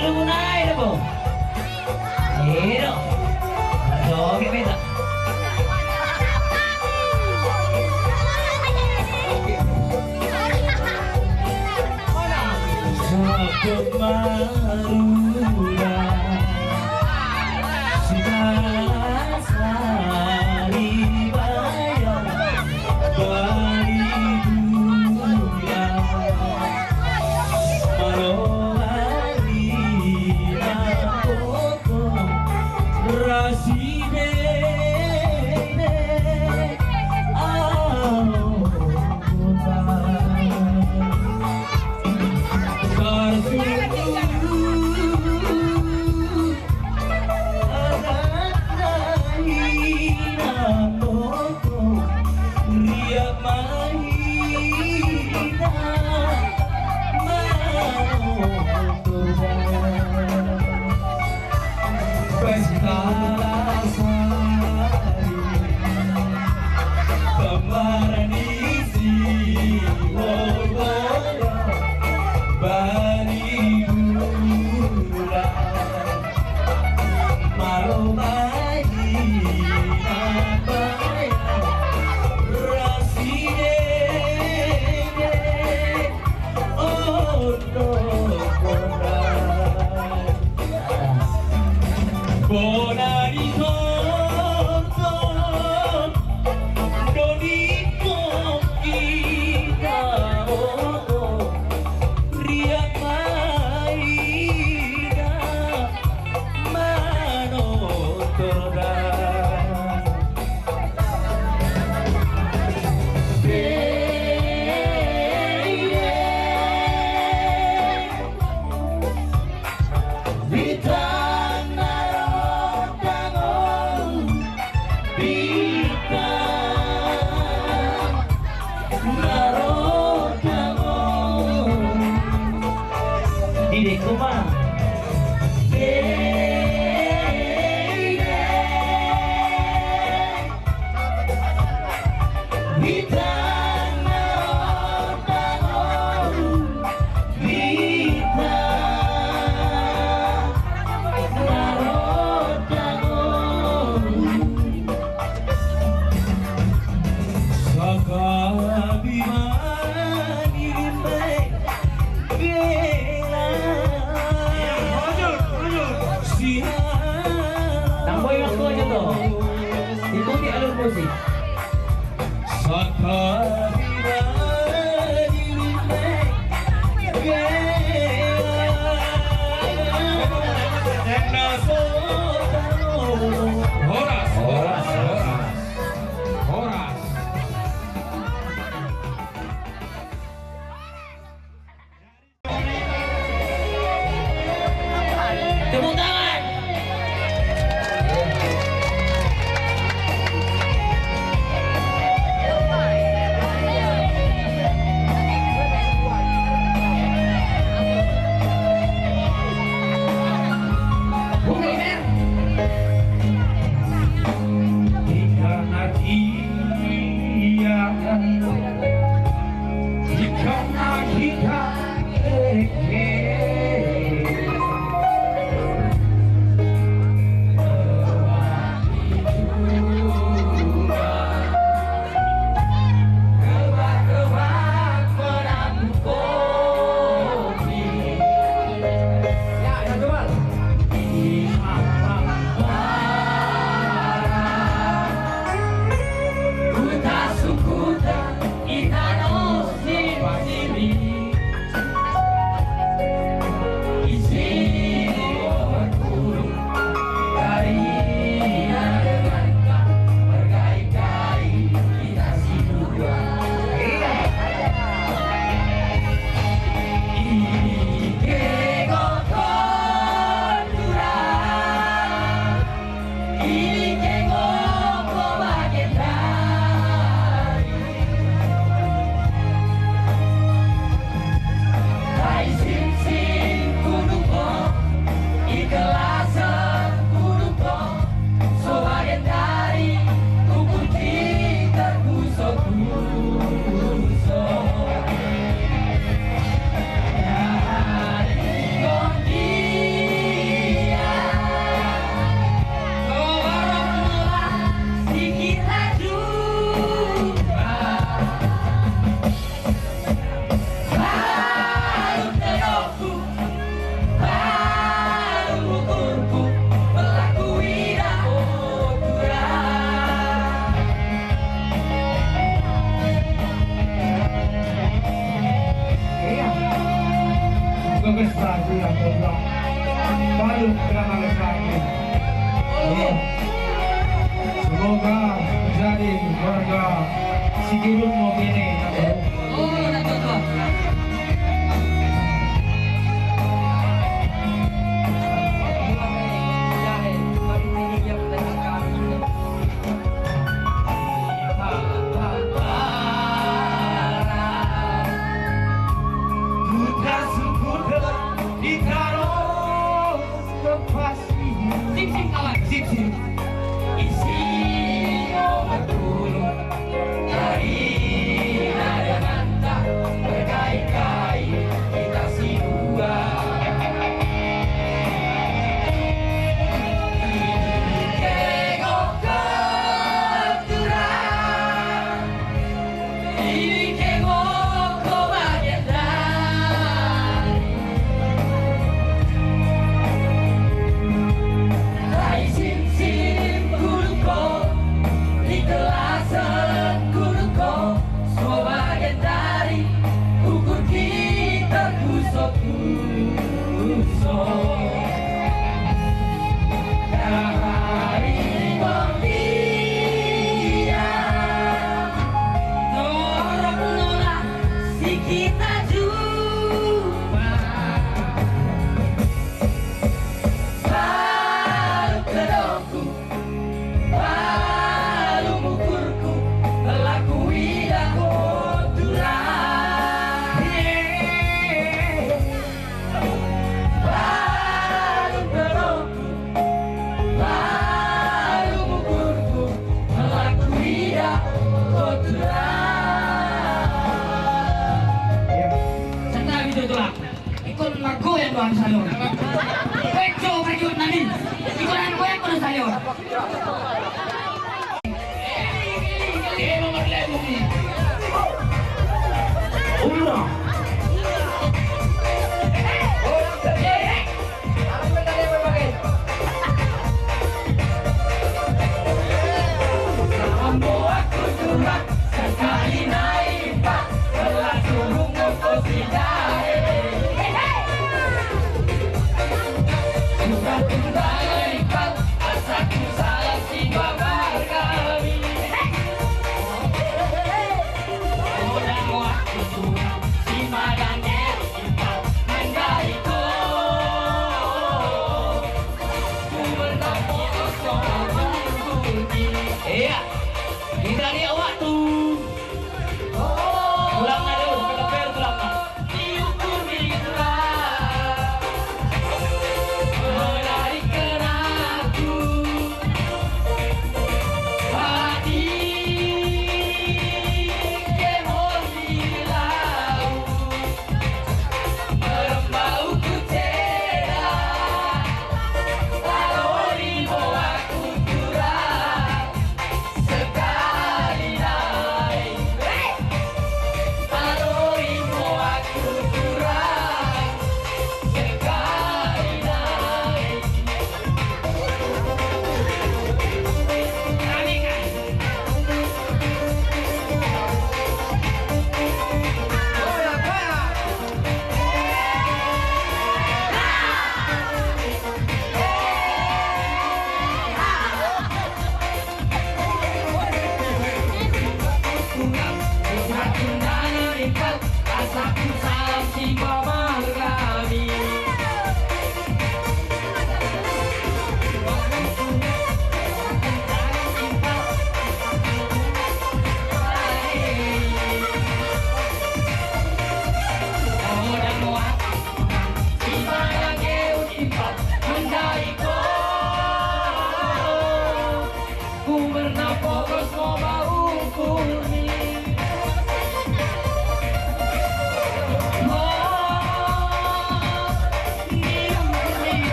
lunay na po. Pero, jogi beta. Sakit maruda, sinasari bayang bariduya, marowari napoko rasine tepuk tangan. Dari Iya. Semoga menjadi keluarga si Girun mau ini. Oh, betul. Putra seputar di karo kepasti. Sip kawan. Sip. Isi bergulung dari nada nanta berkait-kait kita si dua. Ini kengok kebahagiaan. Hai sim kuruko di kelasan kuruko sebagian dari ukur kita kusok dari dia norok nolak si kita jumpa. Baru kedokku, baru mukurku, melakui dah kotoran. Baru kedokku, baru mukurku, melakui dah kotoran. Serta video tulak, ikut lagu yang doang sayur. Peco prajurit Nabi, ikut aku yang penuh sayur. Ulah. Ambo aku curhat sekali naik pak, telah turun ngoko sidai. Sudah naik pak, asaku salah si baba.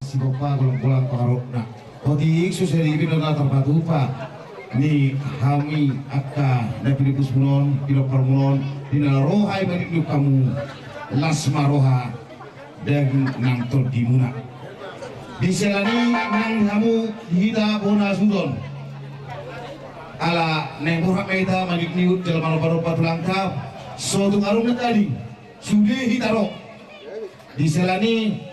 si Bapak golong-golong pengarokna. Otik susah ibin na terpatupa ni kami akka na Pilipus munon, Pilopar munon, dinalarohay manipulog kamu lasmaroha dan nang di muna. Di selani nang kamu hita bona sudon. Ala neng burhak kita manip niut dalam malu-malu langkap. Suatu karung tadi sudah hitaro. Di selani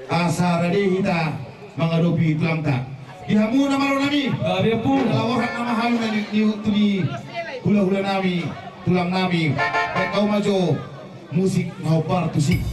asarade hita mengadopi tulang tak. Dihamu nama lo nami. Babi pun. Kalau orang nama halu nani niut tuli hula-hula nami tulang nami. Kau maju musik mau partusik.